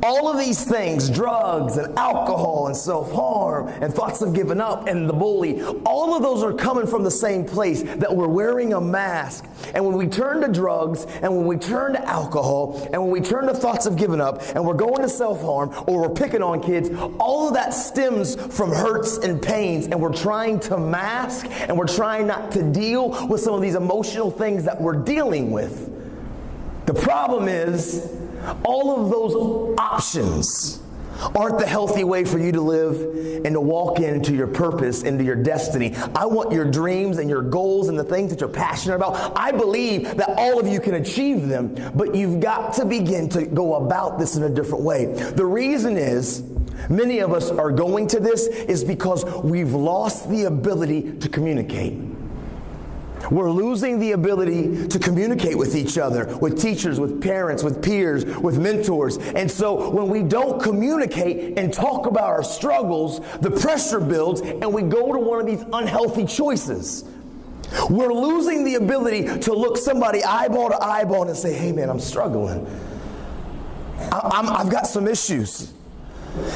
All of these things, drugs and alcohol and self-harm and thoughts of giving up and the bully, all of those are coming from the same place, that we're wearing a mask. And when we turn to drugs and when we turn to alcohol and when we turn to thoughts of giving up and we're going to self-harm or we're picking on kids, all of that stems from hurts and pains, and we're trying to mask and we're trying not to deal with some of these emotional things that we're dealing with. The problem is, all of those options aren't the healthy way for you to live and to walk into your purpose, into your destiny. I want your dreams and your goals and the things that you're passionate about. I believe that all of you can achieve them, but you've got to begin to go about this in a different way. The reason is, many of us are going to this is because we've lost the ability to communicate. We're losing the ability to communicate with each other, with teachers, with parents, with peers, with mentors. And so when we don't communicate and talk about our struggles, the pressure builds and we go to one of these unhealthy choices. We're losing the ability to look somebody eyeball to eyeball and say, hey man, I'm struggling. I've got some issues.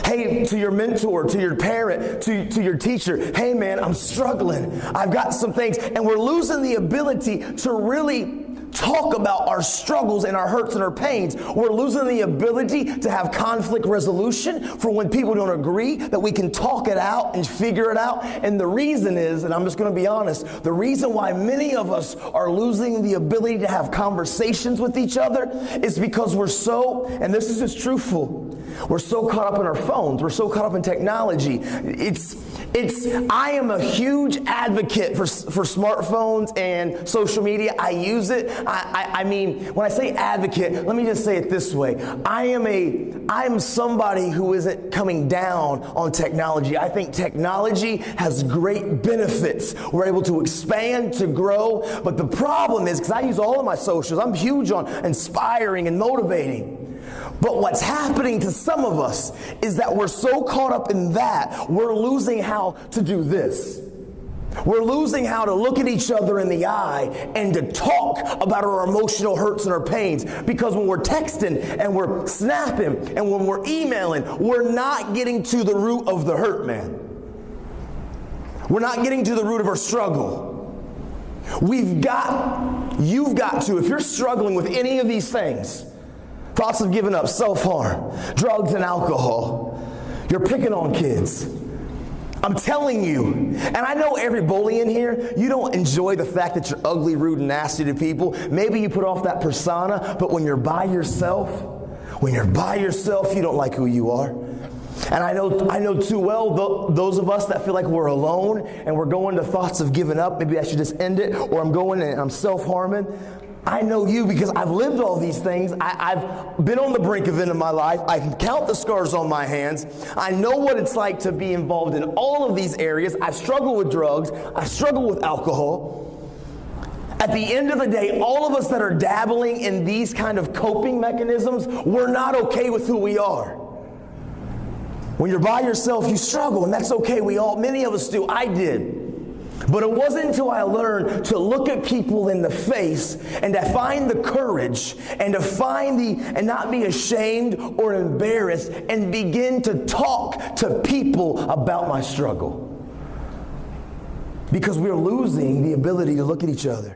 Hey, to your mentor, to your parent, to your teacher, hey man, I'm struggling. I've got some things. And we're losing the ability to really talk about our struggles and our hurts and our pains. We're losing the ability to have conflict resolution for when people don't agree, that we can talk it out and figure it out. And the reason is, and I'm just going to be honest, the reason why many of us are losing the ability to have conversations with each other is because we're so, and this is just truthful, we're so caught up in our phones. We're so caught up in technology. I am a huge advocate for smartphones and social media. I use it. I mean, when I say advocate, let me just say it this way. I am somebody who isn't coming down on technology. I think technology has great benefits. We're able to expand, to grow. But the problem is, because I use all of my socials, I'm huge on inspiring and motivating. But what's happening to some of us is that we're so caught up in that, we're losing how to do this. We're losing how to look at each other in the eye and to talk about our emotional hurts and our pains. Because when we're texting and we're snapping and when we're emailing, we're not getting to the root of the hurt, man. We're not getting to the root of our struggle. You've got to, if you're struggling with any of these things, thoughts of giving up, self-harm, drugs and alcohol, you're picking on kids, I'm telling you, and I know every bully in here, you don't enjoy the fact that you're ugly, rude, and nasty to people. Maybe you put off that persona, but when you're by yourself, you don't like who you are. And I know too well those of us that feel like we're alone and we're going to thoughts of giving up. Maybe I should just end it, or I'm going and I'm self-harming. I know you because I've lived all these things. I've been on the brink of it in my life. I can count the scars on my hands. I know what it's like to be involved in all of these areas. I've struggled with drugs. I've struggled with alcohol. At the end of the day, all of us that are dabbling in these kind of coping mechanisms, we're not okay with who we are. When you're by yourself, you struggle, and that's okay. Many of us do. I did. But it wasn't until I learned to look at people in the face and to find the courage and to and not be ashamed or embarrassed and begin to talk to people about my struggle. Because we're losing the ability to look at each other.